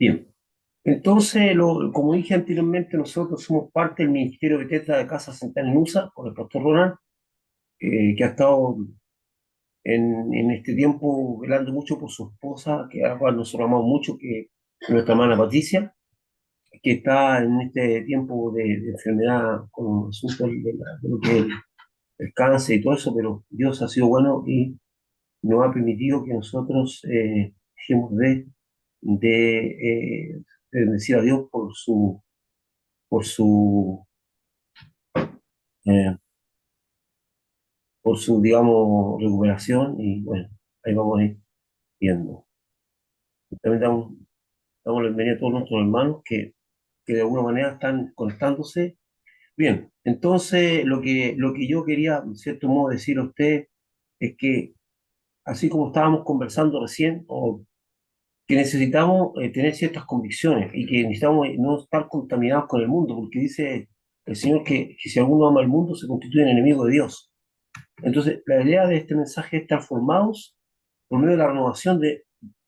Bien, entonces, como dije anteriormente, nosotros somos parte del Ministerio de Bethesda de Casa Central en USA, con el pastor Ronald, que ha estado en este tiempo velando mucho por su esposa, que a la cual nosotros amamos mucho, que es nuestra hermana Patricia, que está en este tiempo de enfermedad con asunto de lo que es el cáncer y todo eso, pero Dios ha sido bueno y nos ha permitido que nosotros dejemos de bendecir a Dios por su, eh, digamos, recuperación y bueno, ahí vamos a ir viendo. También damos la bienvenida a todos nuestros hermanos que de alguna manera están conectándose. Bien, entonces lo que yo quería, en cierto modo, decir a usted es que, así como estábamos conversando recién, o que necesitamos tener ciertas convicciones y que necesitamos no estar contaminados con el mundo, porque dice el Señor que si alguno ama al mundo se constituye en enemigo de Dios. Entonces, la idea de este mensaje es transformados por medio de la renovación de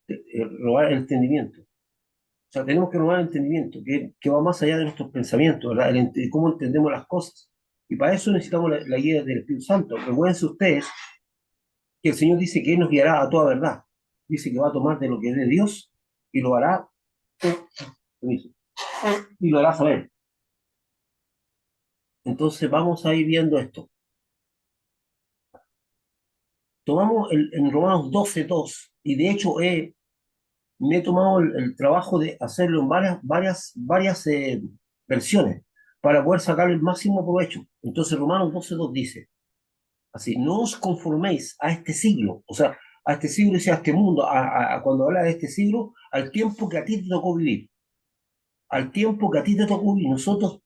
renovar el entendimiento. O sea, tenemos que renovar el entendimiento, que va más allá de nuestros pensamientos, ¿verdad? Cómo entendemos las cosas. Y para eso necesitamos la guía del Espíritu Santo. Recuerden ustedes que el Señor dice que Él nos guiará a toda verdad. Dice que va a tomar de lo que es de Dios y lo hará, permiso, y lo hará saber. Entonces vamos a ir viendo esto. Tomamos en Romanos 12:2 y de hecho me he tomado el trabajo de hacerlo en varias versiones para poder sacar el máximo provecho. Entonces Romanos 12:2 dice, así, no os conforméis a este siglo, o sea, a este siglo, dice, a este mundo, cuando habla de este siglo, al tiempo que a ti te tocó vivir, al tiempo que a ti te tocó vivir. A nosotros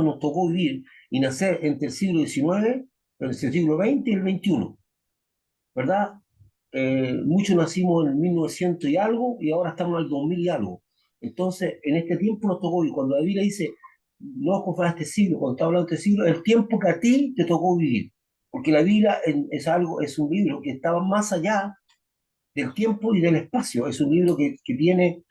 nos tocó vivir y nacer entre el siglo XIX, entre el siglo XX y el XXI, ¿verdad? Muchos nacimos en 1900 y algo y ahora estamos en el 2000 y algo. Entonces, en este tiempo nos tocó, y cuando la Biblia dice, no os conforméis a este siglo, cuando está hablando de este siglo, el tiempo que a ti te tocó vivir. Porque la Biblia es un libro que estaba más allá del tiempo y del espacio. Es un libro que tiene,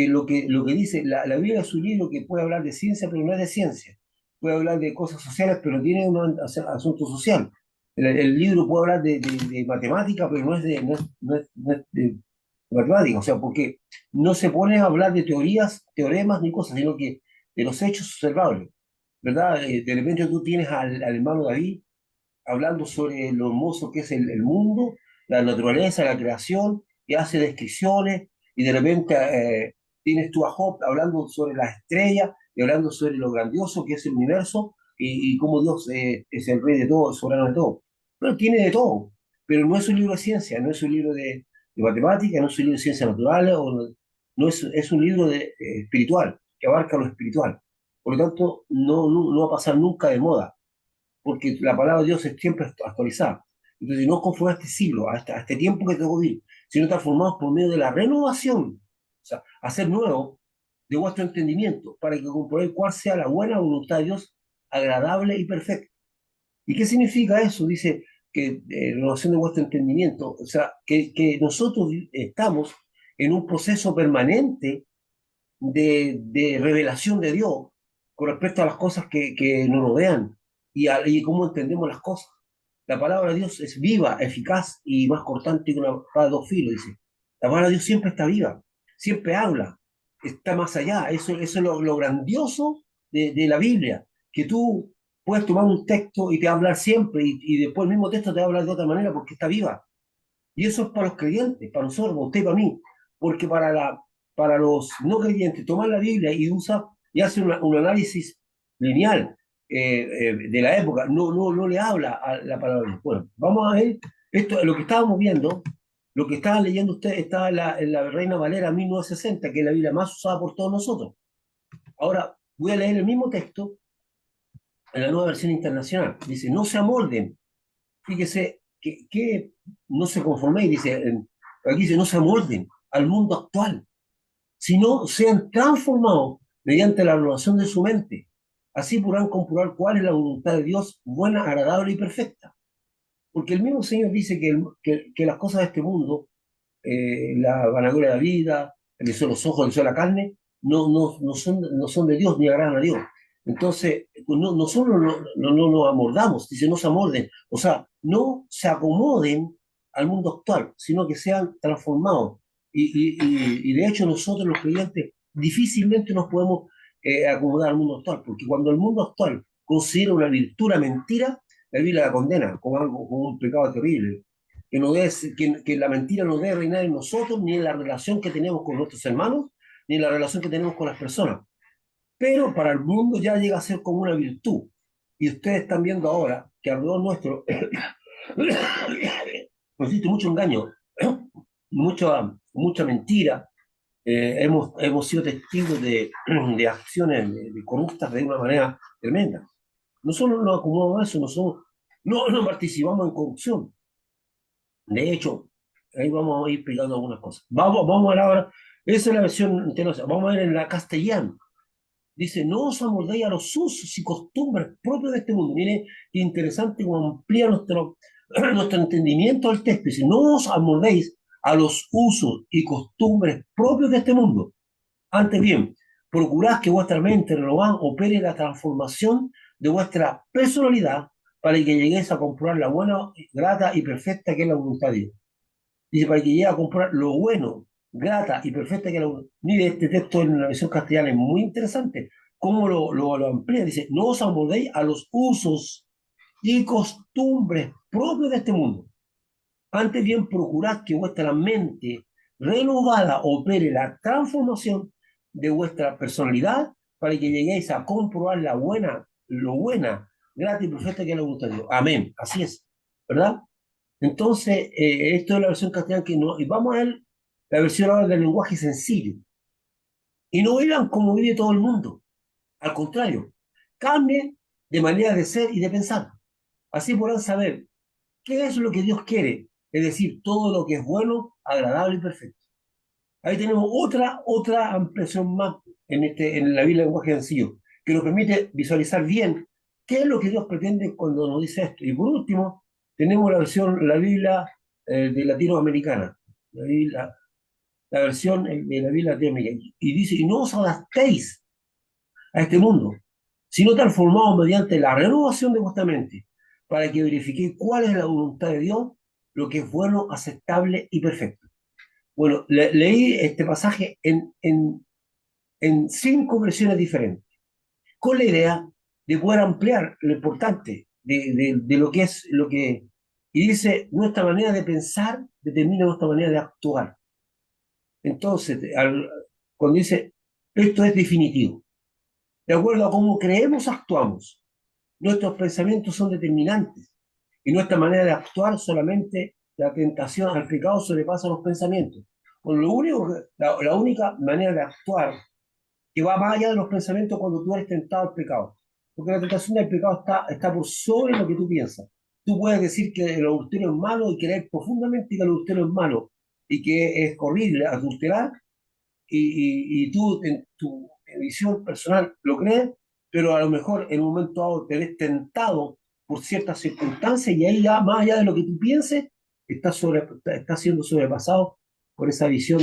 lo que dice, la Biblia es un libro que puede hablar de ciencia, pero no es de ciencia. Puede hablar de cosas sociales, pero tiene un asunto social. El libro puede hablar de matemática, pero no es de matemática. O sea, porque no se pone a hablar de teorías, teoremas ni cosas, sino que de los hechos observables. ¿Verdad? De repente tú tienes al hermano David hablando sobre lo hermoso que es el mundo, la naturaleza, la creación, y hace descripciones, y de repente tienes tú a Job hablando sobre las estrellas, y hablando sobre lo grandioso que es el universo, y cómo Dios es el rey de todo, el soberano de todo. Pero tiene de todo, pero no es un libro de ciencia, no es un libro de matemática, no es un libro de ciencias naturales, no es un libro espiritual, que abarca lo espiritual. Por lo tanto, no va a pasar nunca de moda porque la palabra de Dios es siempre actualizada. Entonces, no conforme a este siglo, a este tiempo que tengo que vivir, sino transformados por medio de la renovación, o sea, hacer nuevo de vuestro entendimiento, para que comprobéis cuál sea la buena voluntad de Dios, agradable y perfecta. ¿Y qué significa eso? Dice que renovación de vuestro entendimiento, o sea, que nosotros estamos en un proceso permanente de revelación de Dios con respecto a las cosas que nos rodean y cómo entendemos las cosas. La palabra de Dios es viva, eficaz y más cortante que una espada de dos filos, dice. La palabra de Dios siempre está viva, siempre habla, está más allá. Eso es lo grandioso de la Biblia, que tú puedes tomar un texto y te va a hablar siempre y después el mismo texto te va a hablar de otra manera porque está viva. Y eso es para los creyentes, para nosotros, para usted y para mí. Porque para los no creyentes, tomar la Biblia y hace un análisis lineal de la época, no le habla a la palabra de Dios. Bueno, vamos a ver esto, lo que estábamos viendo, lo que estaban leyendo ustedes, estaba en la Reina Valera 1960, que es la Biblia más usada por todos nosotros. Ahora voy a leer el mismo texto en la nueva versión internacional. Dice, no se amolden. Fíjese que no se conforméis, dice, aquí dice, no se amolden al mundo actual, sino sean transformados mediante la renovación de su mente. Así podrán comprobar cuál es la voluntad de Dios, buena, agradable y perfecta. Porque el mismo Señor dice que las cosas de este mundo, la vanagloria de la vida, que son los ojos, que son la carne, no son de Dios ni agradan a Dios. Entonces, no solo no nos amordamos, dice no se amolden, o sea, no se acomoden al mundo actual, sino que sean transformados. Y de hecho nosotros los creyentes difícilmente nos podemos acomodar al mundo actual, porque cuando el mundo actual considera una virtud una mentira, la Biblia la condena como algo, como un pecado terrible. Que la mentira no debe reinar en nosotros, ni en la relación que tenemos con nuestros hermanos, ni en la relación que tenemos con las personas. Pero para el mundo ya llega a ser como una virtud. Y ustedes están viendo ahora que alrededor nuestro existe mucho engaño, mucha mentira. Hemos sido testigos de acciones de corruptas de una manera tremenda. Nosotros nos acomodamos a eso, no participamos en corrupción. De hecho, ahí vamos a ir explicando algunas cosas. Vamos a ver ahora, esa es la versión internacional. Vamos a ver en la castellana. Dice, no os amoldéis a los usos y costumbres propios de este mundo. Miren, qué interesante cómo amplía nuestro entendimiento del texto. Dice, no os amoldéis a los usos y costumbres propios de este mundo. Antes bien, procurad que vuestra mente renovada opere la transformación de vuestra personalidad para que lleguéis a comprobar la buena, grata y perfecta que es la voluntad de Dios. Dice, para que llegue a comprobar lo bueno, grata y perfecta que es la voluntad. Mire, este texto en la versión castellana es muy interesante. ¿Cómo lo amplía? Dice, no os amoldéis a los usos y costumbres propios de este mundo. Antes bien, procurad que vuestra mente renovada opere la transformación de vuestra personalidad para que lleguéis a comprobar lo buena, grata y perfecta que es la voluntad de Dios. Amén. Así es, ¿verdad? Entonces, esto es la versión castellana que no. Y vamos a ver la versión ahora del lenguaje sencillo. Y no vivan como vive todo el mundo. Al contrario, cambien de manera de ser y de pensar. Así podrán saber qué es lo que Dios quiere, es decir, todo lo que es bueno, agradable y perfecto. Ahí tenemos otra ampliación más en la Biblia de lenguaje sencillo, que nos permite visualizar bien qué es lo que Dios pretende cuando nos dice esto. Y por último, tenemos la Biblia de latinoamericana, la versión de la Biblia latinoamericana. Y dice, y no os adaptéis a este mundo, sino transformados mediante la renovación de vuestra mente, para que verifiquéis cuál es la voluntad de Dios, lo que es bueno, aceptable y perfecto. Bueno, leí este pasaje en 5 versiones diferentes, con la idea de poder ampliar lo importante de lo que es lo que... Y dice, nuestra manera de pensar determina nuestra manera de actuar. Entonces, cuando dice, esto es definitivo, de acuerdo a cómo creemos, actuamos. Nuestros pensamientos son determinantes y nuestra manera de actuar solamente la tentación al pecado sobrepasa los pensamientos. Bueno, la única manera de actuar que va más allá de los pensamientos cuando tú eres tentado al pecado. Porque la tentación del pecado está por sobre lo que tú piensas. Tú puedes decir que el adulterio es malo y creer profundamente que el adulterio es malo y que es horrible adulterar y tú en tu visión personal lo crees, pero a lo mejor en un momento dado te ves tentado por ciertas circunstancias y ahí ya, más allá de lo que tú pienses, está siendo sobrepasado por esa visión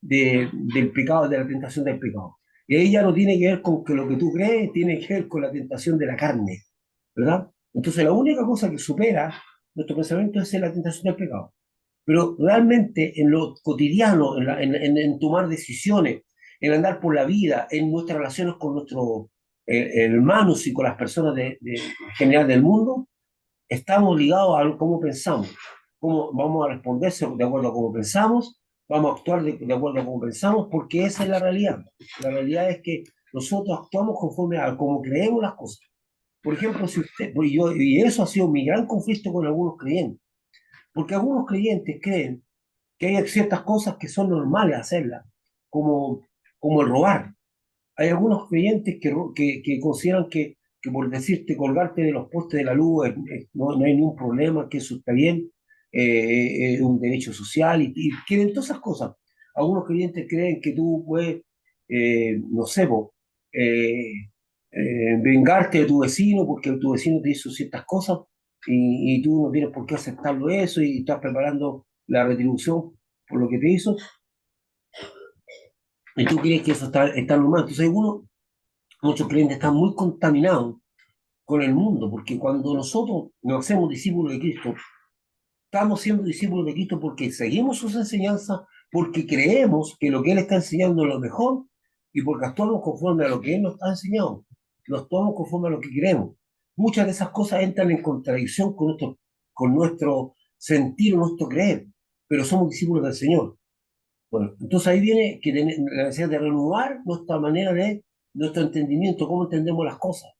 del pecado, de la tentación del pecado. Y ahí ya no tiene que ver con que lo que tú crees, tiene que ver con la tentación de la carne, ¿verdad? Entonces la única cosa que supera nuestro pensamiento es la tentación del pecado. Pero realmente en lo cotidiano, en tomar decisiones, en andar por la vida, en nuestras relaciones con nuestros hermanos y con las personas en general del mundo, estamos ligados a cómo pensamos, cómo vamos a responder de acuerdo a cómo pensamos, vamos a actuar de acuerdo a cómo pensamos, porque esa es la realidad. La realidad es que nosotros actuamos conforme a cómo creemos las cosas. Por ejemplo, si usted, y eso ha sido mi gran conflicto con algunos creyentes, porque algunos creyentes creen que hay ciertas cosas que son normales hacerlas, como, como el robar. Hay algunos creyentes que consideran que por decirte colgarte de los postes de la luz no hay ningún problema, que eso está bien, es un derecho social y quieren todas esas cosas. Algunos creyentes creen que tú puedes, no sé, vengarte de tu vecino porque tu vecino te hizo ciertas cosas y tú no tienes por qué aceptarlo eso y estás preparando la retribución por lo que te hizo. y tú crees que eso está normal. Entonces, muchos creyentes están muy contaminados con el mundo, porque cuando nosotros nos hacemos discípulos de Cristo, estamos siendo discípulos de Cristo porque seguimos sus enseñanzas, porque creemos que lo que Él está enseñando es lo mejor y porque actuamos conforme a lo que Él nos ha enseñado. Lo actuamos conforme a lo que queremos. Muchas de esas cosas entran en contradicción con nuestro sentir o nuestro creer, pero somos discípulos del Señor. Bueno, entonces ahí viene que la necesidad de renovar nuestra manera de, nuestro entendimiento, cómo entendemos las cosas.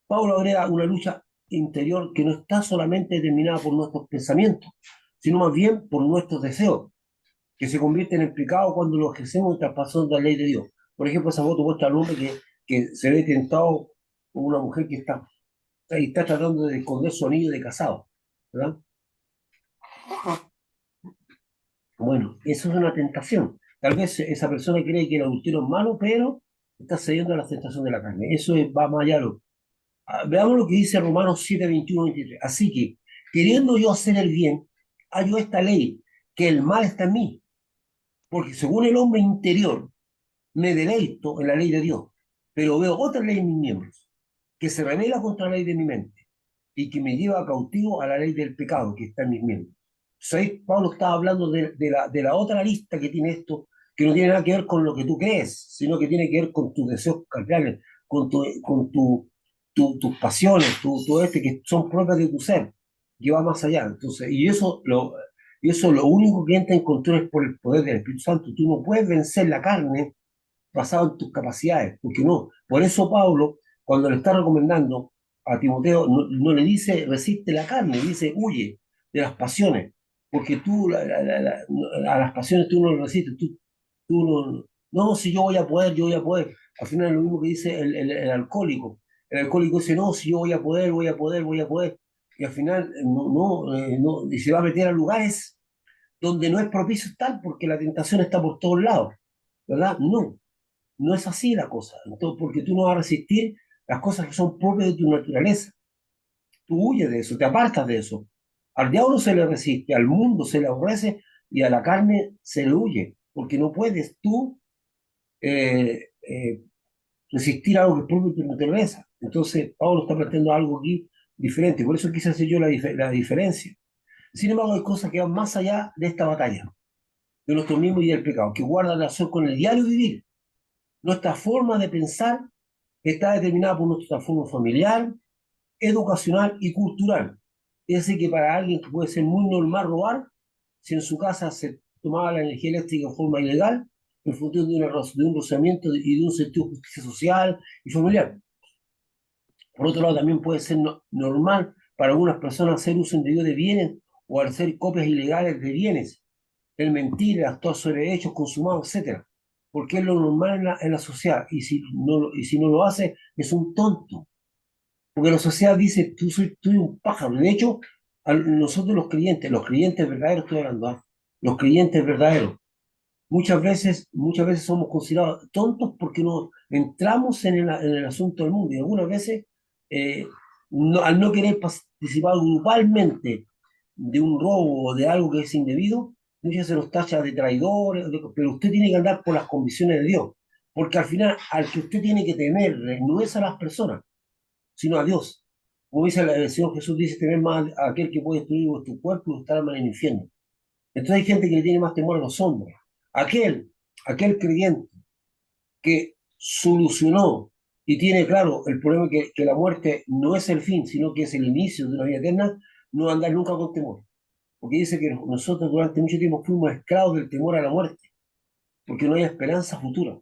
Pablo agrega una lucha interior que no está solamente determinada por nuestros pensamientos, sino más bien por nuestros deseos, que se convierten en pecado cuando los ejercemos traspasando la ley de Dios. Por ejemplo, esa foto muestra al hombre que se ve tentado con una mujer que está tratando de esconder su anillo de casado, ¿verdad? Bueno, eso es una tentación. Tal vez esa persona cree que el adulterio es malo, pero está cediendo a la tentación de la carne. Va más allá. Veamos lo que dice Romanos 7, 21, 23. Así que, queriendo yo hacer el bien, hallo esta ley, que el mal está en mí, porque según el hombre interior, me deleito en la ley de Dios, pero veo otra ley en mis miembros, que se revela contra la ley de mi mente, y que me lleva cautivo a la ley del pecado que está en mis miembros. ¿Sabéis? Pablo estaba hablando de la otra lista que tiene esto, que no tiene nada que ver con lo que tú crees, sino que tiene que ver con tus deseos carnales, tus pasiones, que son propias de tu ser, que va más allá. Entonces, y eso lo único que entra en control es por el poder del Espíritu Santo. Tú no puedes vencer la carne basado en tus capacidades, porque no. Por eso Pablo, cuando le está recomendando a Timoteo, no le dice resiste la carne, dice huye de las pasiones, porque tú a las pasiones tú no lo resistes, tú no, si yo voy a poder, yo voy a poder. Al final es lo mismo que dice el alcohólico. El alcohólico dice, no, si yo voy a poder, voy a poder, voy a poder. Y al final no, y se va a meter a lugares donde no es propicio estar porque la tentación está por todos lados, ¿verdad? No, no es así la cosa. Entonces, porque tú no vas a resistir las cosas que son propias de tu naturaleza. Tú huyes de eso, te apartas de eso. Al diablo se le resiste, al mundo se le aborrece y a la carne se le huye, porque no puedes tú eh, eh, resistir algo que es propio de tu naturaleza. Entonces, Pablo está planteando algo aquí diferente, por eso quise hacer yo la diferencia. Sin embargo, hay cosas que van más allá de esta batalla, de nuestro mismo y del pecado, que guardan relación con el diario vivir. Nuestra forma de pensar está determinada por nuestra forma familiar, educacional y cultural. Es decir, que para alguien que puede ser muy normal robar, si en su casa se tomaba la energía eléctrica en forma ilegal, en función de un rozamiento y de un sentido de justicia social y familiar. Por otro lado, también puede ser normal para algunas personas hacer uso indebido de bienes o hacer copias ilegales de bienes, el mentir, el actuar sobre hechos consumados, etcétera, porque es lo normal en la sociedad, y si no lo hace, es un tonto. Porque la sociedad dice, tú eres un pájaro. De hecho, nosotros los creyentes verdaderos estoy hablando, ¿ah? Los creyentes verdaderos, muchas veces somos considerados tontos porque no entramos en el asunto del mundo. Y algunas veces, eh, al no querer participar grupalmente de un robo o de algo que es indebido, muchas veces se nos tacha de traidores, pero usted tiene que andar por las convicciones de Dios. Porque al final, al que usted tiene que temer no es a las personas, sino a Dios. Como dice el Señor Jesús, dice tener más a aquel que puede destruir vuestro cuerpo y vuestra alma en el infierno. Entonces hay gente que le tiene más temor a los hombres. Aquel creyente que solucionó y tiene claro el problema que la muerte no es el fin, sino que es el inicio de una vida eterna, no va a andar nunca con temor. Porque dice que nosotros durante mucho tiempo fuimos esclavos del temor a la muerte, porque no hay esperanza futura.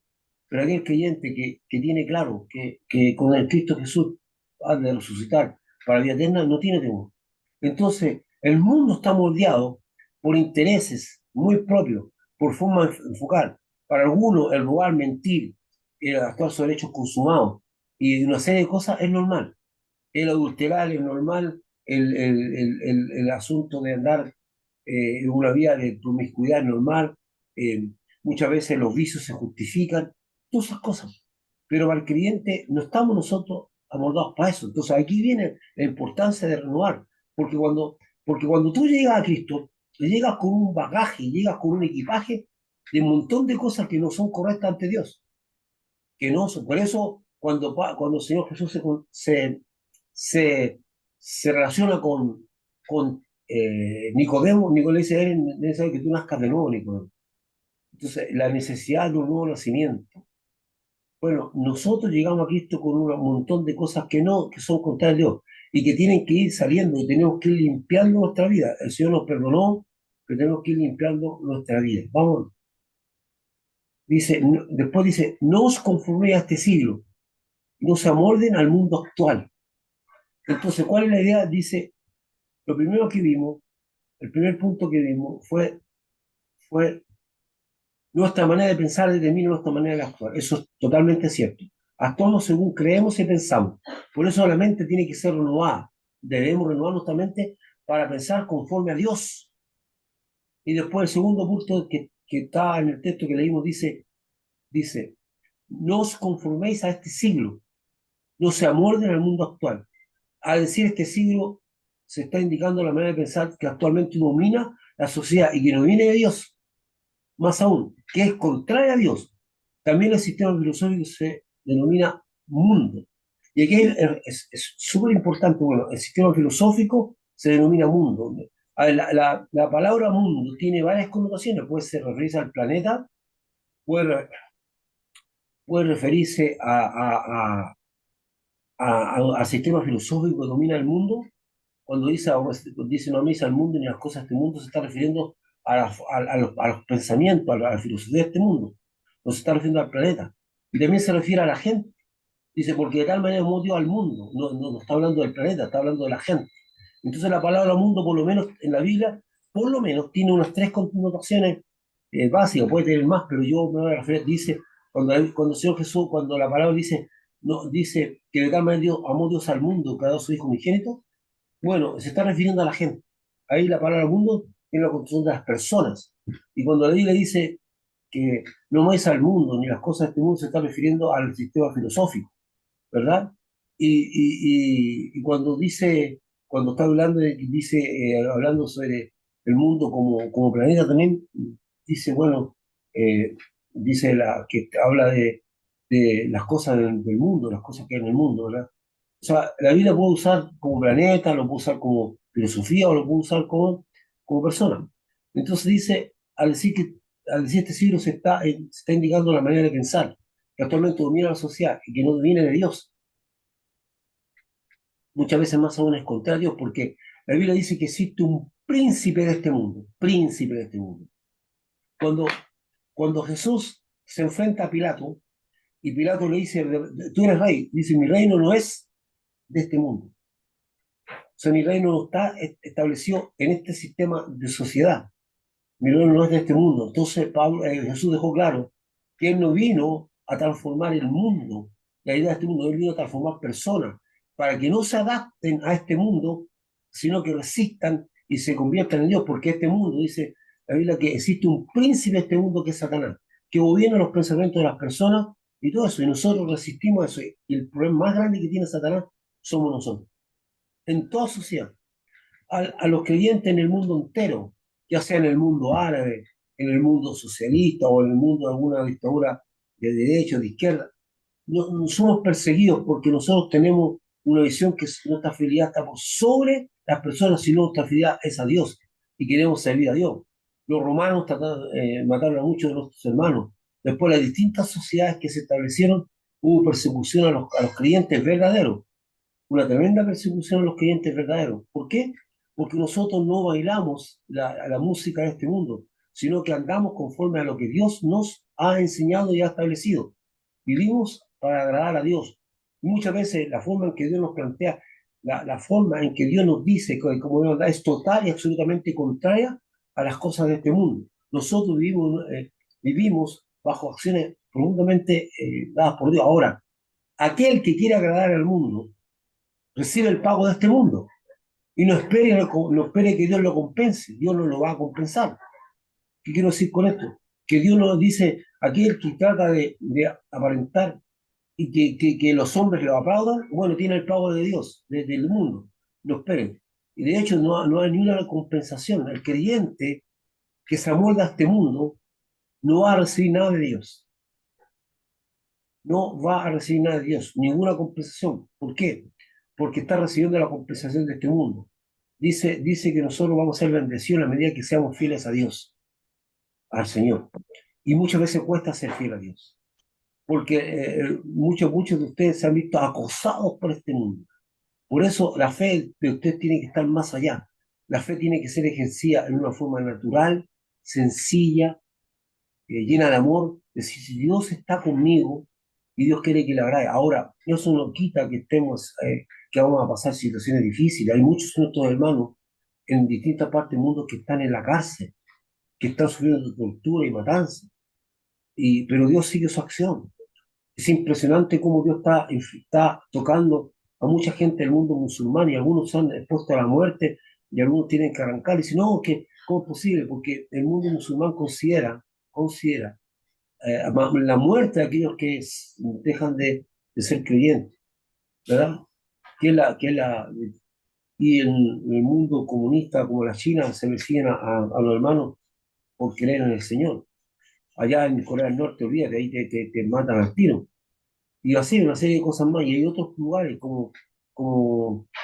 Pero aquel creyente que tiene claro que con el Cristo Jesús ha de resucitar para la vida eterna, no tiene temor. Entonces, el mundo está moldeado por intereses muy propios, por forma de enfocar. Para algunos, el robar, mentir, el actuar sobre hechos consumados y una serie de cosas es normal. El adulterar es normal, el asunto de andar en una vida de promiscuidad es normal, eh, muchas veces los vicios se justifican, todas esas cosas. Pero para el creyente no estamos nosotros abordados para eso. Entonces aquí viene la importancia de renovar, porque cuando tú llegas a Cristo, llegas con un bagaje, llegas con un equipaje de un montón de cosas que no son correctas ante Dios, que no son. Por eso, cuando el Señor Jesús se, se relaciona con Nicodemo, Nicodemo le dice: "Es necesario que tú nazcas de nuevo, Nicodemo". Entonces, la necesidad de un nuevo nacimiento. Bueno, nosotros llegamos a Cristo con un montón de cosas que no, que son contrarias a Dios y que tienen que ir saliendo, y tenemos que ir limpiando nuestra vida. El Señor nos perdonó, pero tenemos que ir limpiando nuestra vida. Vamos, dice, después dice: no os conforméis a este siglo, no se amolden al mundo actual. Entonces, ¿cuál es la idea? Dice, lo primero que vimos, el primer punto que vimos fue nuestra manera de pensar determina nuestra manera de actuar. Eso es totalmente cierto. Actuamos según creemos y pensamos. Por eso la mente tiene que ser renovada. Debemos renovar nuestra mente para pensar conforme a Dios. Y después el segundo punto que está en el texto que leímos dice, no os conforméis a este siglo, no se amolden al mundo actual. Al decir este siglo, se está indicando la manera de pensar que actualmente domina la sociedad y que no viene de Dios. Más aún, que es contraria a Dios. También el sistema filosófico se denomina mundo. Y aquí es súper importante, bueno, el sistema filosófico se denomina mundo. A ver, la palabra mundo tiene varias connotaciones, puede ser referirse al planeta, puede, puede referirse al sistema filosófico que domina el mundo. Cuando dice no améis al mundo ni a las cosas de este mundo, se está refiriendo a los pensamientos, a la filosofía de este mundo. No se está refiriendo al planeta. Y también se refiere a la gente. Dice, porque de tal manera hemos dio al mundo. No está hablando del planeta, está hablando de la gente. Entonces la palabra mundo, por lo menos en la Biblia, por lo menos tiene unas tres connotaciones básicas, puede tener más, pero yo me voy a referir, dice, cuando el Señor Jesús, cuando la palabra dice, no, dice que de tal manera amó Dios al mundo, que ha dado a su Hijo unigénito, bueno, se está refiriendo a la gente. Ahí la palabra mundo tiene la construcción de las personas. Y cuando la Biblia dice que no es al mundo ni las cosas de este mundo, se está refiriendo al sistema filosófico, ¿verdad? Y cuando está hablando, hablando sobre el mundo como planeta también, dice, bueno, eh, que habla de las cosas del mundo, las cosas que hay en el mundo, ¿verdad? O sea, la vida puede usar como planeta, lo puede usar como filosofía o lo puede usar como persona. Entonces dice, al decir este siglo se está indicando la manera de pensar, que actualmente domina la sociedad y que no viene de Dios. Muchas veces más aún es contrario, porque la Biblia dice que existe un príncipe de este mundo, príncipe de este mundo. Cuando, cuando Jesús se enfrenta a Pilato, y Pilato le dice, tú eres rey, dice, mi reino no es de este mundo. O sea, mi reino no está establecido en este sistema de sociedad. Mi reino no es de este mundo. Entonces Jesús dejó claro que él no vino a transformar el mundo, la idea de este mundo, él vino a transformar personas, para que no se adapten a este mundo, sino que resistan y se conviertan en Dios, porque este mundo, dice la Biblia, que existe un príncipe de este mundo que es Satanás, que gobierna los pensamientos de las personas y todo eso, y nosotros resistimos a eso, y el problema más grande que tiene Satanás somos nosotros, en toda sociedad, a los creyentes en el mundo entero, ya sea en el mundo árabe, en el mundo socialista o en el mundo de alguna dictadura de derecha o de izquierda. No somos perseguidos porque nosotros tenemos una visión que nuestra fidelidad está por sobre las personas, sino nuestra fidelidad es a Dios y queremos servir a Dios. Los romanos mataron a muchos de nuestros hermanos. Después, las distintas sociedades que se establecieron, hubo persecución a los creyentes verdaderos, una tremenda persecución a los creyentes verdaderos. ¿Por qué? Porque nosotros no bailamos la música de este mundo, sino que andamos conforme a lo que Dios nos ha enseñado y ha establecido. Vivimos para agradar a Dios. Y muchas veces la forma en que Dios nos plantea, la forma en que Dios nos dice como Dios nos da, es total y absolutamente contraria a las cosas de este mundo. Nosotros vivimos bajo acciones profundamente dadas por Dios. Ahora, aquel que quiere agradar al mundo, recibe el pago de este mundo y no espere que Dios lo compense. Dios no lo va a compensar. ¿Qué quiero decir con esto? Que Dios nos dice, aquel que trata de aparentar y que los hombres lo aplaudan, bueno, tiene el pago de Dios, del mundo. No esperen. Y de hecho no hay ni una compensación. El creyente que se amolda a este mundo no va a recibir nada de Dios. No va a recibir nada de Dios, ninguna compensación. ¿Por qué? Porque está recibiendo la compensación de este mundo. Dice que nosotros vamos a ser bendecidos a la medida que seamos fieles a Dios, al Señor. Y muchas veces cuesta ser fiel a Dios, porque muchos de ustedes se han visto acosados por este mundo. Por eso la fe de usted tiene que estar más allá. La fe tiene que ser ejercida en una forma natural, sencilla, llena de amor. Decir, si Dios está conmigo y Dios quiere que le agrade. Ahora, eso no quita que estemos, que vamos a pasar situaciones difíciles. Hay muchos de nuestros hermanos en distintas partes del mundo que están en la cárcel, que están sufriendo tortura y matanza. Pero Dios sigue su acción. Es impresionante cómo Dios está tocando a mucha gente del mundo musulmán y algunos se han expuesto a la muerte y algunos tienen que arrancar. Y dicen, no, ¿cómo es posible? Porque el mundo musulmán considera la muerte de aquellos que dejan de ser creyentes, ¿verdad? Que es la, y en el mundo comunista como la China se le siguen a los hermanos por creer en el Señor. Allá en Corea del Norte, olvídate, ahí te matan al tiro. Y así una serie de cosas más. Y hay otros lugares como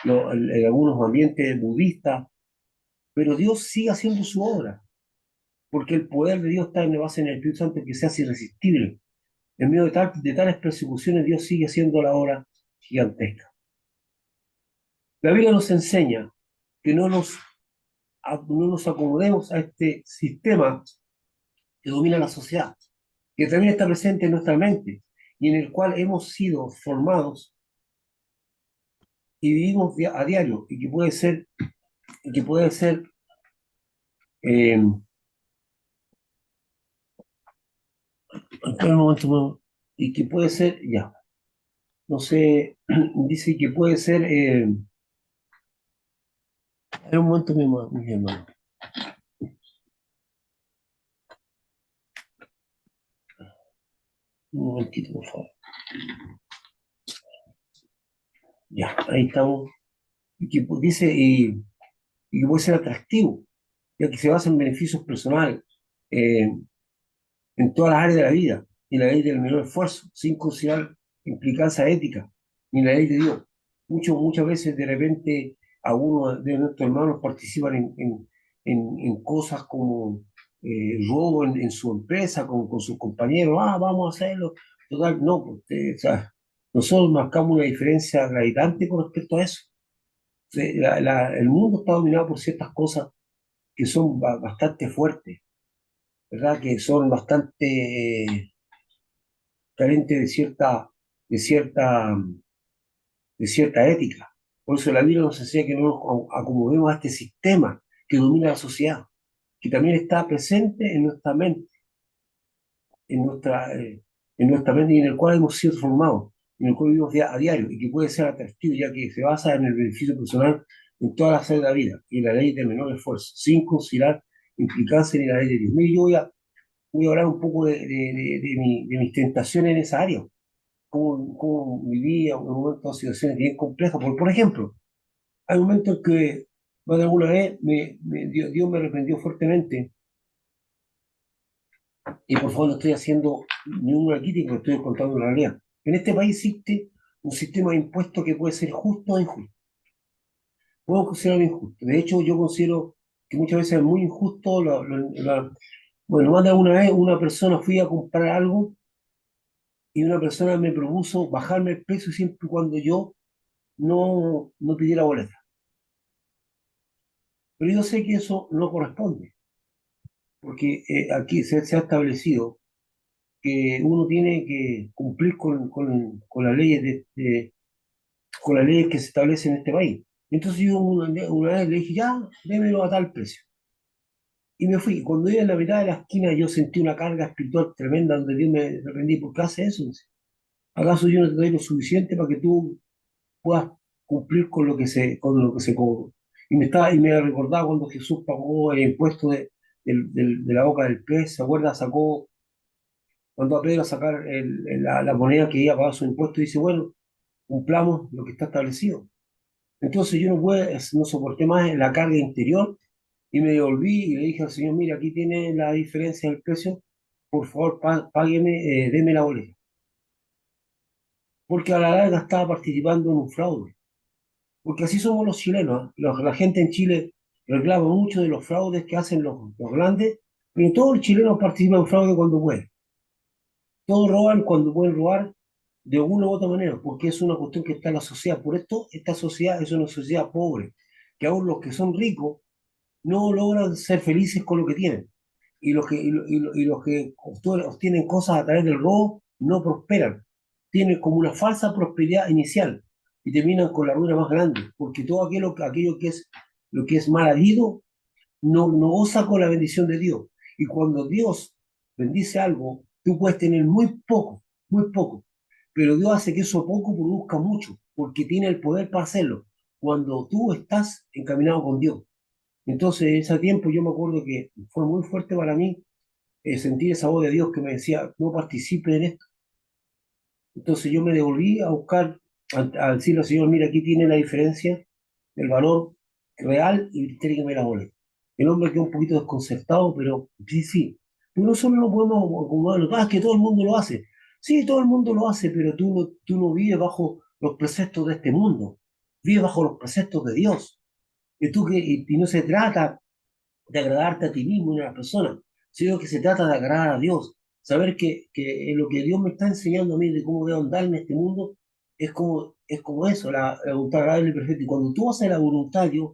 en algunos ambientes budistas, pero Dios sigue haciendo su obra, porque el poder de Dios está en base en el Espíritu Santo que se hace irresistible. En medio de tales persecuciones, Dios sigue haciendo la obra gigantesca. La Biblia nos enseña que no nos acomodemos a este sistema que domina la sociedad, que también está presente en nuestra mente y en el cual hemos sido formados y vivimos a diario y que puede ser eh, espera un momento, y que puede ser, ya, no sé, dice que puede ser, espera un momento, mi hermano, un momentito, por favor. Ya, ahí estamos. Y que puede ser atractivo, ya que se basa en beneficios personales, eh, en todas las áreas de la vida, y la ley del menor esfuerzo, sin considerar implicancia ética, ni la ley de Dios. Muchas veces de repente algunos de nuestros hermanos participan en cosas como robo en su empresa con sus compañeros, vamos a hacerlo. Total, no, pues, o sea, nosotros marcamos una diferencia gravitante con respecto a eso. El mundo está dominado por ciertas cosas que son bastante fuertes, ¿verdad? Que son bastante carentes de cierta, de cierta ética. Por eso la Biblia nos enseña que no nos acomodemos a este sistema que domina la sociedad, que también está presente en nuestra mente, en nuestra, eh, en nuestra mente y en el cual hemos sido formados, en el cual vivimos a diario y que puede ser atractivo, ya que se basa en el beneficio personal en todas las áreas de la vida y en la ley del menor esfuerzo, sin considerar implicancia ni la ley de Dios. Mire, voy a hablar un poco de mis tentaciones en esa área, cómo vivía en un momento de situaciones bien complejas. Por ejemplo, hay momentos en que más de alguna vez Dios me reprendió fuertemente, y por favor no estoy haciendo ninguna crítica, estoy contando la realidad. En este país existe un sistema de impuestos que puede ser justo o injusto. Puedo considerarlo injusto. De hecho, yo considero que muchas veces es muy injusto. Bueno, más de alguna vez una persona fui a comprar algo y una persona me propuso bajarme el precio siempre y cuando yo no pidiera boleta. Pero yo sé que eso no corresponde, porque aquí se ha establecido que uno tiene que cumplir con las leyes con las leyes que se establecen en este país. Entonces yo una vez le dije, ya, démelo a tal precio. Y me fui. Cuando iba en la mitad de la esquina yo sentí una carga espiritual tremenda donde Dios me reprendí. ¿Por qué hace eso? ¿Acaso yo no te doy lo suficiente para que tú puedas cumplir con lo que se cobró? Y me recordaba cuando Jesús pagó el impuesto de la boca del pez, ¿se acuerda? Cuando a Pedro a sacar la moneda que iba a pagar su impuesto, dice, bueno, cumplamos lo que está establecido. Entonces yo no soporté más la carga interior y me devolví y le dije al Señor, mira, aquí tiene la diferencia del precio, por favor, págueme, deme la boleta. Porque a la larga estaba participando en un fraude. Porque así somos los chilenos, ¿eh? La gente en Chile reclama mucho de los fraudes que hacen los grandes, pero todos los chilenos participan en fraude cuando pueden. Todos roban cuando pueden robar de una u otra manera, porque es una cuestión que está en la sociedad. Por esto, esta sociedad es una sociedad pobre, que aún los que son ricos no logran ser felices con lo que tienen. Y los que obtienen cosas a través del robo no prosperan. Tienen como una falsa prosperidad inicial y terminan con la ruina más grande, porque todo aquello que es lo que es mal habido no goza con la bendición de Dios. Y cuando Dios bendice algo, tú puedes tener muy poco, pero Dios hace que eso poco produzca mucho, porque tiene el poder para hacerlo, cuando tú estás encaminado con Dios. Entonces, en ese tiempo yo me acuerdo que fue muy fuerte para mí sentir esa voz de Dios que me decía, no participe en esto. Entonces yo me devolví a buscar, a decirle al Señor, mira, aquí tiene la diferencia, el valor real y tráigame la boleta. El hombre quedó un poquito desconcertado, pero sí, sí. Pero nosotros no podemos acomodarlo. Ah, es que todo el mundo lo hace. Sí, todo el mundo lo hace, pero tú no vives bajo los preceptos de este mundo. Vives bajo los preceptos de Dios. Y no se trata de agradarte a ti mismo y a las personas, sino que se trata de agradar a Dios. Saber que lo que Dios me está enseñando a mí de cómo debo andar en este mundo es como eso, la voluntad agradable y perfecta. Y cuando tú haces la voluntad de Dios,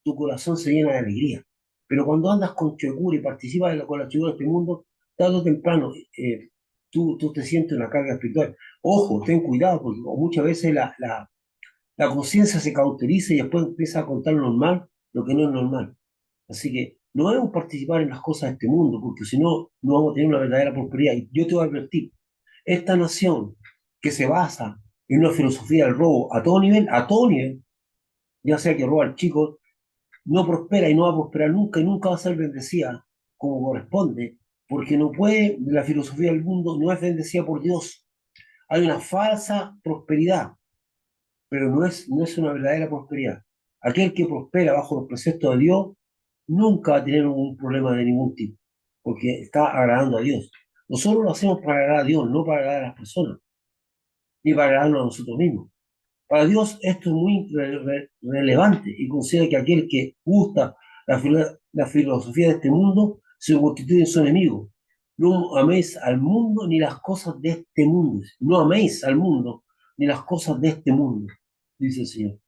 tu corazón se llena de alegría. Pero cuando andas con chocura y participas con la chocura de este mundo, tarde o temprano tú te sientes una carga espiritual. Ojo, ten cuidado, porque muchas veces la conciencia se cauteriza y después empieza a contar lo normal, lo que no es normal. Así que no debemos participar en las cosas de este mundo, porque si no, no vamos a tener una verdadera prosperidad. Y yo te voy a advertir, esta nación que se basa en una filosofía del robo a todo nivel, ya sea que roba al chico, no prospera y no va a prosperar nunca y nunca va a ser bendecida como corresponde, porque no puede, la filosofía del mundo no es bendecida por Dios. Hay una falsa prosperidad, pero no es una verdadera prosperidad. Aquel que prospera bajo los preceptos de Dios nunca va a tener un problema de ningún tipo, porque está agradando a Dios. Nosotros lo hacemos para agradar a Dios, no para agradar a las personas, ni para agradarnos a nosotros mismos. Para Dios esto es muy relevante y considera que aquel que gusta la filosofía de este mundo se constituye en su enemigo. No améis al mundo ni las cosas de este mundo. No améis al mundo ni las cosas de este mundo, dice el Señor.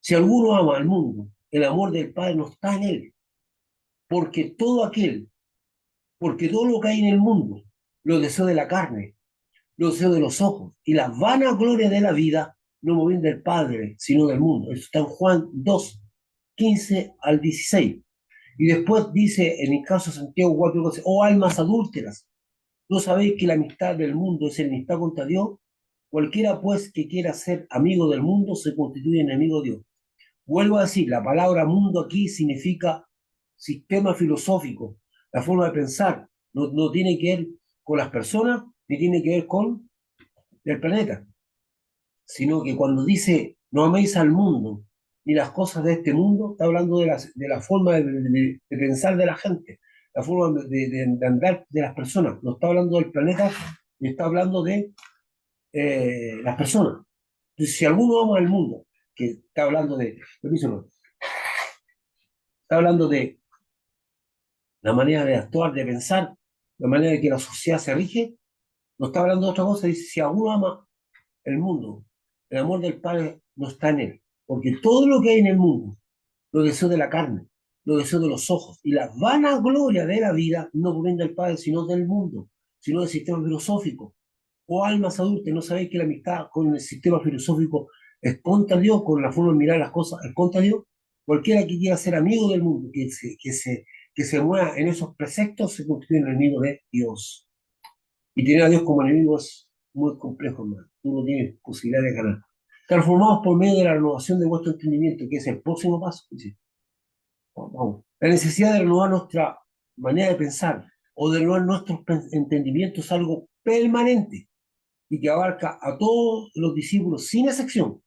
Si alguno ama al mundo, el amor del Padre no está en él, porque todo aquel porque todo lo que hay en el mundo, los deseos de la carne, los deseos de los ojos y la vanagloria de la vida, no moviendo del Padre, sino del mundo. Eso está en Juan 2, 15 al 16. Y después dice, en el caso de Santiago 4, 12, oh almas adúlteras, ¿no sabéis que la amistad del mundo es enemistad contra Dios? Cualquiera pues que quiera ser amigo del mundo se constituye enemigo de Dios. Vuelvo a decir, la palabra mundo aquí significa sistema filosófico, la forma de pensar. No tiene que ver con las personas, ni tiene que ver con el planeta, sino que cuando dice no améis al mundo ni las cosas de este mundo, está hablando de la forma de pensar de la gente, la forma de andar de las personas. No está hablando del planeta, ni está hablando de las personas. Entonces, si alguno ama al mundo, que está hablando permiso, está hablando de la manera de actuar, de pensar, la manera de que la sociedad se rige, no está hablando de otra cosa, dice, si alguno ama el mundo, el amor del Padre no está en él, porque todo lo que hay en el mundo, los deseos de la carne, los deseos de los ojos y la vanagloria de la vida no proviene del Padre, sino del mundo, sino del sistema filosófico. O almas adultas, ¿no sabéis que la amistad con el sistema filosófico es contra Dios, con la forma de mirar las cosas es contra Dios? Cualquiera que quiera ser amigo del mundo, que se mueva en esos preceptos, se constituye en enemigo de Dios. Y tener a Dios como enemigo es muy complejo, hermano. Tú no tienes posibilidad de ganar. Transformados por medio de la renovación de vuestro entendimiento, que es el próximo paso. Dice, vamos. La necesidad de renovar nuestra manera de pensar o de renovar nuestros entendimientos es algo permanente y que abarca a todos los discípulos sin excepción,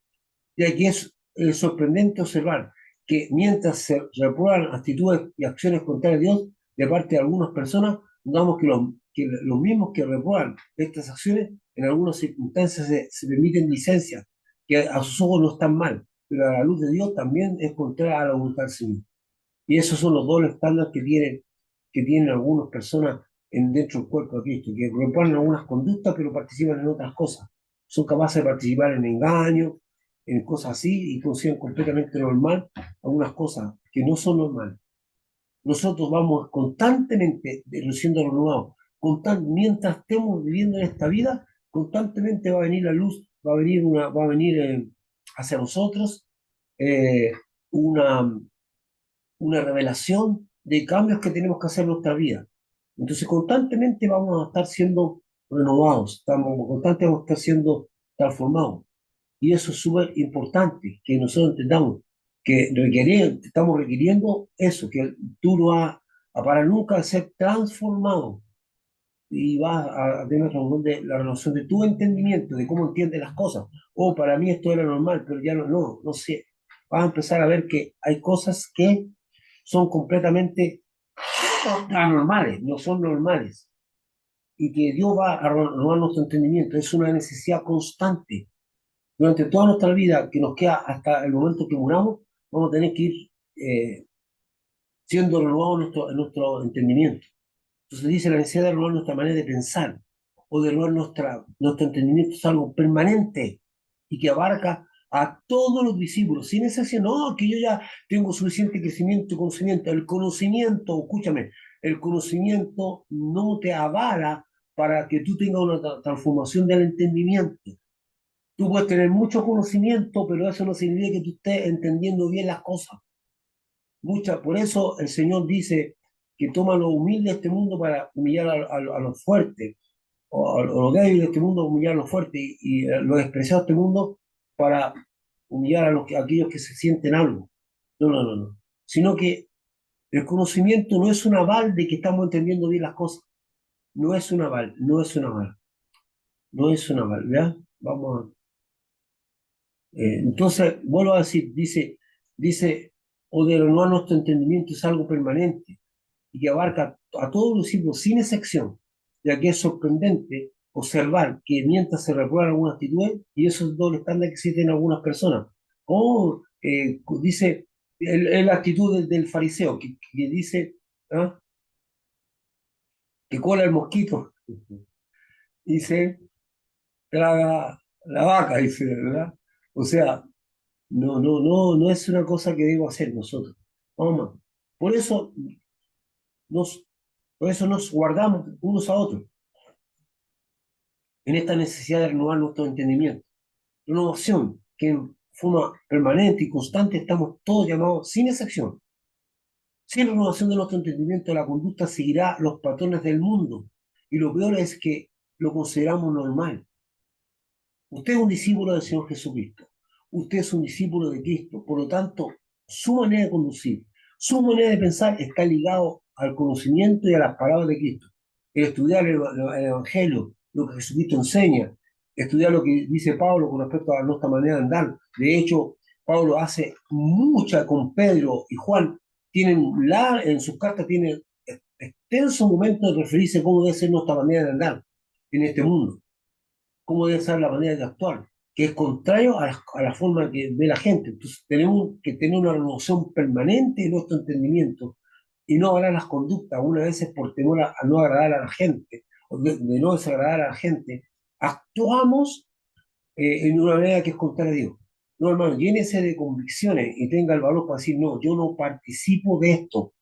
ya que es sorprendente observar que mientras se reprueban actitudes y acciones contrarias a Dios de parte de algunas personas, notamos que que los mismos que reprueban estas acciones, en algunas circunstancias se permiten licencias que a sus ojos no están mal, pero a la luz de Dios también es contraria a la voluntad del Señor. Y esos son los dobles estándares que tienen algunas personas dentro del cuerpo de Cristo, que proponen algunas conductas, pero participan en otras cosas. Son capaces de participar en engaños, en cosas así, y consideran completamente normal algunas cosas que no son normales. Nosotros vamos constantemente siendo renovados. Mientras estemos viviendo en esta vida, constantemente va a venir la luz, va a venir hacia nosotros eh, una, una revelación de cambios que tenemos que hacer en nuestra vida. Entonces, constantemente vamos a estar siendo renovados, constantemente vamos a estar siendo transformados. Y eso es súper importante, que nosotros entendamos que estamos requiriendo eso, que tú no vas a para nunca ser transformado y vas a tener la renovación de tu entendimiento, de cómo entiendes las cosas. O para mí esto era normal, pero ya no sé. Vas a empezar a ver que hay cosas que son completamente anormales, no son normales, y que Dios va a renovar nuestro entendimiento. Es una necesidad constante. Durante toda nuestra vida, que nos queda hasta el momento que muramos, vamos a tener que ir siendo renovados en nuestro entendimiento. Entonces dice la necesidad de renovar nuestra manera de pensar o de renovar nuestro entendimiento es algo permanente y que abarca a todos los discípulos, sin excepción. No, que yo ya tengo suficiente crecimiento y conocimiento. El conocimiento, escúchame, el conocimiento no te avala para que tú tengas una transformación del entendimiento. Tú puedes tener mucho conocimiento, pero eso no significa que tú estés entendiendo bien las cosas. Por eso el Señor dice que toma lo humilde de este mundo para humillar a los fuertes, o a los débiles de este mundo, humillar a los fuertes, y los despreciados de este mundo para humillar a aquellos que se sienten algo. No, no, no, no. Sino que el conocimiento no es un aval de que estamos entendiendo bien las cosas. No es un aval, no es un aval, no es un aval, ¿ya? Entonces, vuelvo a decir, dice, o de renovar nuestro entendimiento es algo permanente y que abarca a todos los siglos sin excepción, ya que es sorprendente observar que mientras se reprueban algunas actitudes, y eso es doble estándar que existen en algunas personas, o dice la actitud del fariseo, que dice ¿ah? que cola el mosquito, dice, traga la vaca, dice, ¿verdad? O sea, no es una cosa que debo hacer nosotros. Vamos, por eso nos, por eso nos guardamos unos a otros en esta necesidad de renovar nuestro entendimiento. Renovación que en forma permanente y constante estamos todos llamados, sin excepción. Sin renovación de nuestro entendimiento, la conducta seguirá los patrones del mundo. Y lo peor es que lo consideramos normal. Usted es un discípulo del Señor Jesucristo. Usted es un discípulo de Cristo. Por lo tanto, su manera de conducir, su manera de pensar está ligado al conocimiento y a las palabras de Cristo. El estudiar el Evangelio, lo que Jesucristo enseña, estudiar lo que dice Pablo con respecto a nuestra manera de andar. De hecho, Pablo hace mucha con Pedro y Juan. En sus cartas tienen extensos momentos de referirse a cómo debe ser nuestra manera de andar en este mundo, cómo debe ser la manera de actuar, que es contrario a la forma que ve la gente. Entonces tenemos que tener una renovación permanente de nuestro entendimiento y no hablar las conductas, algunas veces por temor a no agradar a la gente, o de no desagradar a la gente, actuamos en una manera que es contraria a Dios. No, hermano, llénese de convicciones y tenga el valor para decir, no, yo no participo de esto,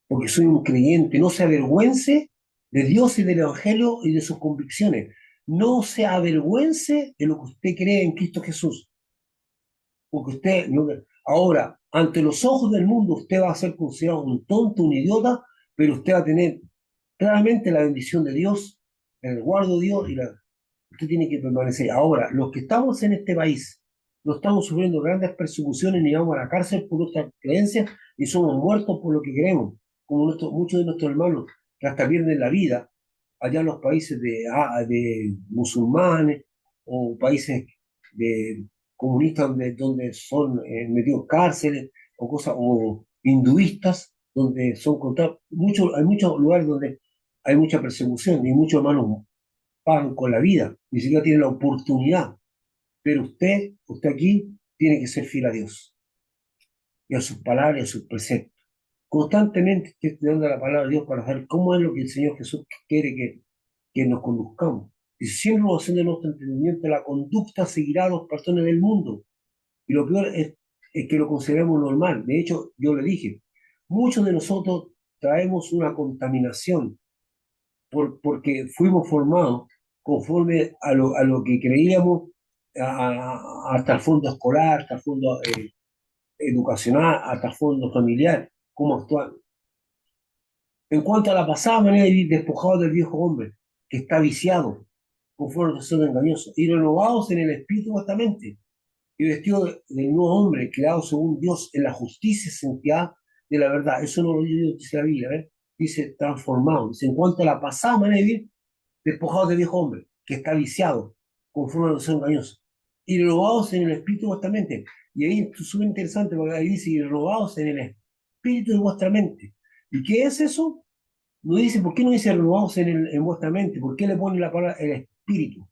porque soy un creyente. No se avergüence de Dios y del Evangelio y de sus convicciones. No se avergüence de lo que usted cree en Cristo Jesús. Porque usted, ahora, ante los ojos del mundo, usted va a ser considerado un tonto, un idiota, pero usted va a tener claramente la bendición de Dios, el guardo de Dios, usted tiene que permanecer. Ahora, los que estamos en este país, no estamos sufriendo grandes persecuciones ni vamos a la cárcel por nuestras creencias, ni somos muertos por lo que creemos, como muchos de nuestros hermanos que hasta pierden la vida allá en los países de musulmanes o países de comunistas donde son metidos en cárceles o hinduistas donde son contados. Hay muchos lugares donde hay mucha persecución y muchos hermanos pagan con la vida, ni siquiera tienen la oportunidad. Pero usted aquí tiene que ser fiel a Dios y a sus palabras y a sus preceptos. Constantemente estoy estudiando la palabra de Dios para saber cómo es lo que el Señor Jesús quiere que nos conduzcamos. Y sin renovación de nuestro entendimiento, la conducta seguirá a los patrones del mundo. Y lo peor es que lo consideremos normal. De hecho, yo le dije, muchos de nosotros traemos una contaminación porque fuimos formados conforme a lo que creíamos hasta el fondo escolar, hasta el fondo educacional, hasta el fondo familiar, cómo actuar. En cuanto a la pasada manera de vivir, despojado del viejo hombre, que está viciado, conforme a los deseos engañosos, y renovados en el espíritu vuestamente, y vestido del nuevo hombre, creado según Dios en la justicia y santidad de la verdad. Eso no lo dice la Biblia, ¿eh? Dice transformado. Dice, en cuanto a la pasada manera de vivir, despojados del viejo hombre, que está viciado, conforme a los deseos engañosos, y renovados en el espíritu de vuestra mente. Y ahí es súper interesante, porque ahí dice, y renovados en el espíritu de vuestra mente. ¿Y qué es eso? No dice, ¿por qué no dice renovados en vuestra mente? ¿Por qué le pone la palabra el espíritu?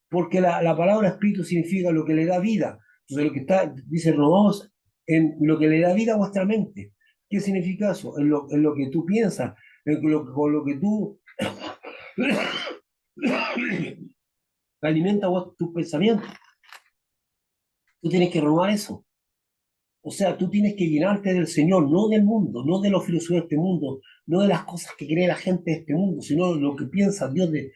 Porque la palabra espíritu significa lo que le da vida. Entonces lo que está, dice renovados en lo que le da vida a vuestra mente. ¿Qué significa eso? En lo que tú piensas, con lo que tú alimenta tus pensamientos. Tú tienes que renovar eso. O sea, tú tienes que llenarte del Señor, no del mundo, no de la filosofía de este mundo, no de las cosas que cree la gente de este mundo, sino lo que piensa Dios de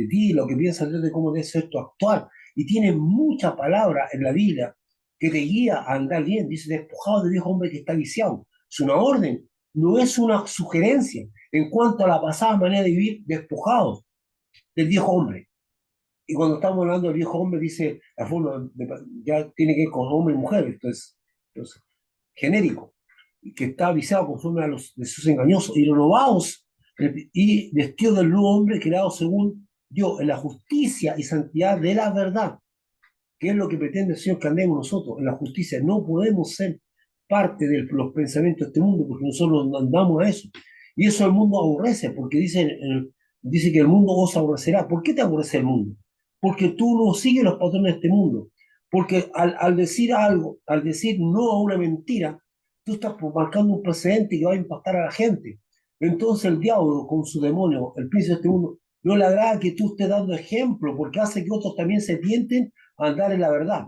ti, lo que piensa Dios de cómo debe ser tu actuar. Y tiene mucha palabra en la Biblia que te guía a andar bien. Dice, despojado de viejo hombre que está viciado. Es una orden, no es una sugerencia. En cuanto a la pasada manera de vivir, despojado del viejo hombre. Y cuando estamos hablando del viejo hombre, dice, la forma ya tiene que ver con hombre y mujer, entonces genérico, que está avisado conforme a los deseos engañosos, y renovados y vestidos del nuevo hombre creado según Dios, en la justicia y santidad de la verdad, que es lo que pretende el Señor que andemos nosotros, en la justicia. No podemos ser parte de los pensamientos de este mundo, porque nosotros no andamos a eso. Y eso el mundo aborrece, porque dice que el mundo os aborrecerá. ¿Por qué te aborrece el mundo? Porque tú no sigues los patrones de este mundo. Porque al decir algo, al decir no a una mentira, tú estás marcando un precedente que va a impactar a la gente. Entonces el diablo, con su demonio, el príncipe de este mundo, no le agrada que tú estés dando ejemplo, porque hace que otros también se tienten a andar en la verdad.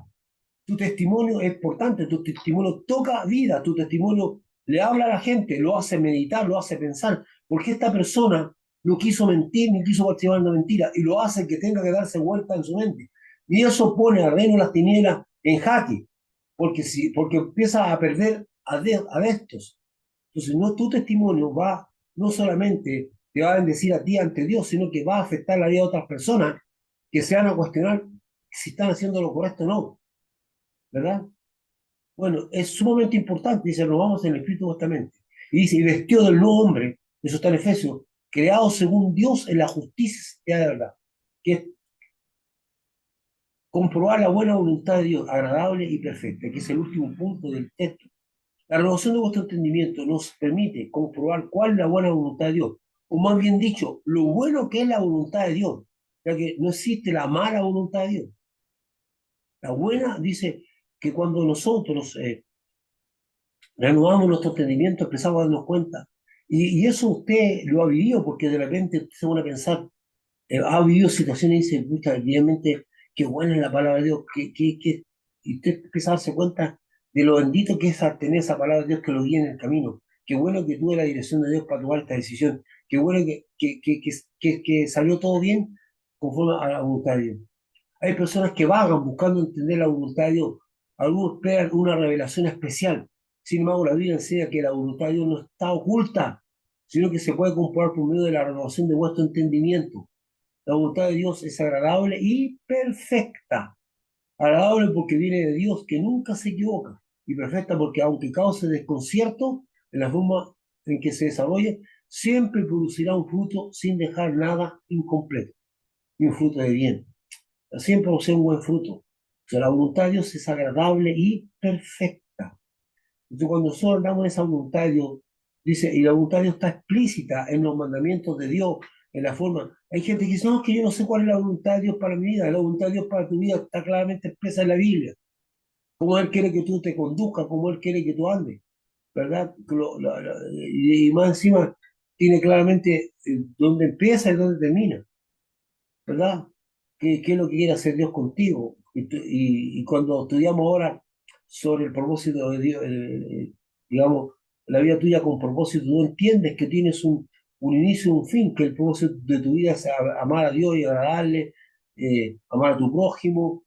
Tu testimonio es importante, tu testimonio toca vida, tu testimonio le habla a la gente, lo hace meditar, lo hace pensar, porque esta persona no quiso mentir ni quiso participar en una mentira, y lo hace que tenga que darse vuelta en su mente. Y eso pone al reino de las tinieblas en jaque, porque empieza a perder adeptos. Entonces, no, tu testimonio va, no solamente te va a bendecir a ti ante Dios, sino que va a afectar la vida de otras personas que se van a cuestionar si están haciendo lo correcto o no, ¿verdad? Bueno, es sumamente importante, dice, nos vamos en el espíritu justamente. Y dice, y vestido del nuevo hombre, eso está en Efesios, creado según Dios en la justicia de verdad, que es comprobar la buena voluntad de Dios, agradable y perfecta, que es el último punto del texto. La renovación de vuestro entendimiento nos permite comprobar cuál es la buena voluntad de Dios, o más bien dicho, lo bueno que es la voluntad de Dios, ya que no existe la mala voluntad de Dios. La buena dice que cuando nosotros renovamos nuestro entendimiento, empezamos a darnos cuenta. Y eso usted lo ha vivido, porque de repente usted se pone a pensar, ha vivido situaciones y dice, pucha, evidentemente, qué buena es la palabra de Dios, y usted empieza a darse cuenta de lo bendito que es tener esa palabra de Dios que lo guía en el camino. Qué bueno que tuve la dirección de Dios para tomar esta decisión. Qué bueno que salió todo bien conforme a la voluntad de Dios. Hay personas que vagan buscando entender la voluntad de Dios. Algunos esperan una revelación especial. Sin embargo, la Biblia enseña que la voluntad de Dios no está oculta, sino que se puede comprobar por medio de la renovación de vuestro entendimiento. La voluntad de Dios es agradable y perfecta. Agradable porque viene de Dios, que nunca se equivoca. Y perfecta porque, aunque cause desconcierto en la forma en que se desarrolle, siempre producirá un fruto sin dejar nada incompleto. Y un fruto de bien. Siempre posee un buen fruto. O sea, la voluntad de Dios es agradable y perfecta. Entonces, cuando nosotros damos esa voluntad de Dios, Dice, y la voluntad de Dios está explícita en los mandamientos de Dios, en la forma. Hay gente que dice, no, es que yo no sé cuál es la voluntad de Dios para mi vida. La voluntad de Dios para tu vida está claramente expresa en la Biblia. Cómo Él quiere que tú te conduzcas, cómo Él quiere que tú andes, ¿verdad? Y más encima tiene claramente dónde empieza y dónde termina, ¿verdad? ¿Qué es lo que quiere hacer Dios contigo? Y cuando estudiamos ahora sobre el propósito de Dios, digamos, la vida tuya con propósito, tú entiendes que tienes un inicio y un fin, que el propósito de tu vida es amar a Dios y agradarle, amar a tu prójimo,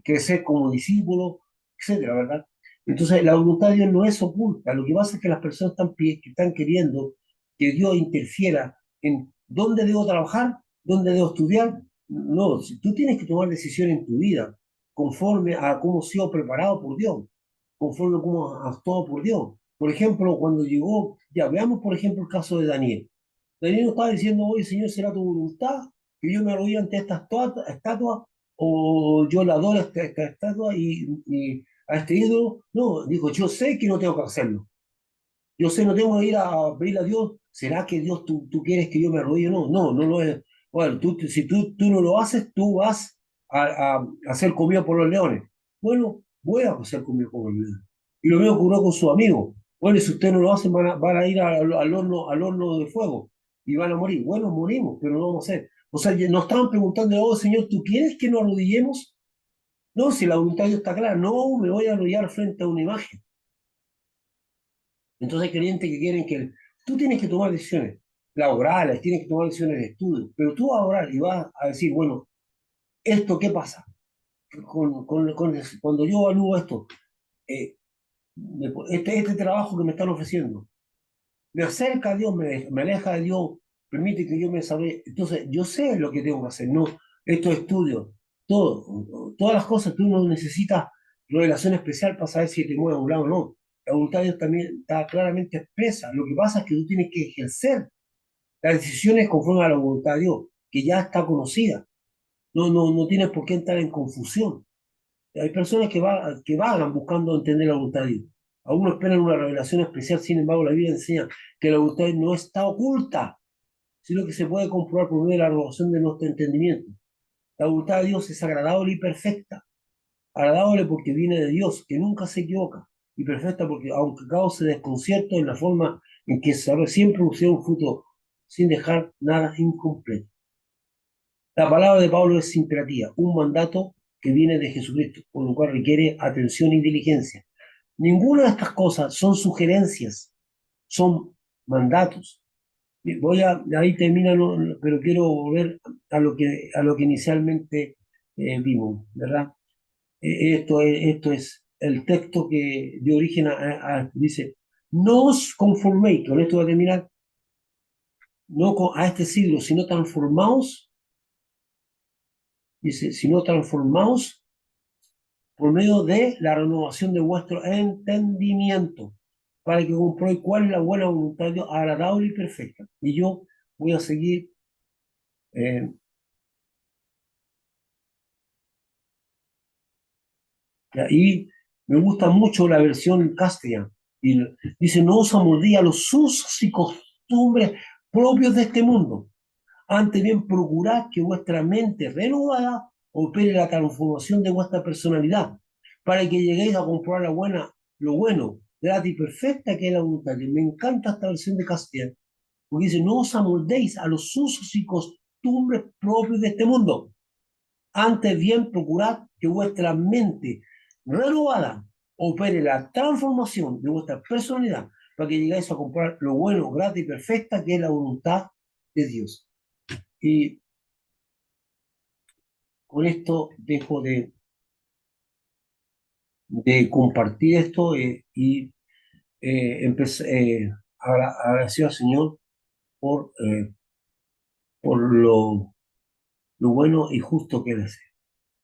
crecer como discípulo, etcétera, ¿verdad? Entonces, la voluntad de Dios no es oculta. Lo que pasa es que las personas que están queriendo que Dios interfiera en dónde debo trabajar, dónde debo estudiar. No, si tú tienes que tomar decisiones en tu vida conforme a cómo has sido preparado por Dios, conforme a cómo has actuado por Dios. Por ejemplo, cuando llegó, ya veamos por ejemplo el caso de Daniel. Daniel no estaba diciendo, oye Señor, ¿será tu voluntad que yo me arrodille ante esta estatua o yo la adoro a esta estatua y a este ídolo? No, dijo, yo sé que no tengo que hacerlo. Yo sé, no tengo que ir a pedirle a Dios, ¿será que Dios tú quieres que yo me arrodille? No, no, no lo es. Bueno, si tú no lo haces, tú vas a ser comido por los leones. Bueno, voy a ser comido por los leones. Y lo mismo ocurrió con su amigo. Bueno, y si ustedes no lo hacen, van a ir al horno de fuego y van a morir. Bueno, morimos, pero no lo vamos a hacer. O sea, nos estaban preguntando, oh Señor, ¿tú quieres que nos arrodillemos? No, si la voluntad de Dios está clara, no me voy a arrodillar frente a una imagen. Entonces hay creyentes que quieren que tú tienes que tomar decisiones laborales, tienes que tomar decisiones de estudio, pero tú vas a orar y vas a decir, bueno, ¿esto qué pasa? Cuando yo evalúo esto, eh, este trabajo que me están ofreciendo, me acerca a Dios, me aleja de Dios, permite que yo me sabe. Entonces, yo sé lo que tengo que hacer, no, estos estudios, todas las cosas que uno necesita, revelación especial para saber si te mueve a un lado o no. La voluntad de Dios también está claramente expresa. Lo que pasa es que tú tienes que ejercer las decisiones conforme a la voluntad de Dios, que ya está conocida. No tienes por qué entrar en confusión. Hay personas que vagan buscando entender la voluntad de Dios. Algunos esperan una revelación especial, sin embargo, la Biblia enseña que la voluntad de Dios no está oculta, sino que se puede comprobar por medio de la revelación de nuestro entendimiento. La voluntad de Dios es agradable y perfecta. Agradable porque viene de Dios, que nunca se equivoca, y perfecta porque, aunque cause desconcierto en la forma en que sabe siempre producir un fruto sin dejar nada incompleto. La palabra de Pablo es imperativa, un mandato que viene de Jesucristo, por lo cual requiere atención y diligencia. Ninguna de estas cosas son sugerencias, son mandatos. Ahí termina, pero quiero volver a lo que inicialmente vimos, ¿verdad? Esto es el texto que dio origen dice, no os conforméis, con esto va a terminar, no a este siglo, sino transformaos, dice, sino transformaos por medio de la renovación de vuestro entendimiento, para que compruebe cuál es la buena voluntad de Dios, agradable y perfecta. Y yo voy a seguir, eh, y me gusta mucho la versión castellana. Y dice, no os amoldéis a los usos y costumbres propios de este mundo. Antes bien, procurad que vuestra mente renovada opere la transformación de vuestra personalidad, para que lleguéis a comprobar lo bueno, grata y perfecta que es la voluntad. Y me encanta esta versión de Castellano, porque dice, no os amoldéis a los usos y costumbres propios de este mundo. Antes bien, procurad que vuestra mente renovada opere la transformación de vuestra personalidad, para que lleguéis a comprobar lo bueno, grata y perfecta que es la voluntad de Dios. Y con esto dejo de compartir esto y agradecido al Señor por, por lo bueno y justo que Él es.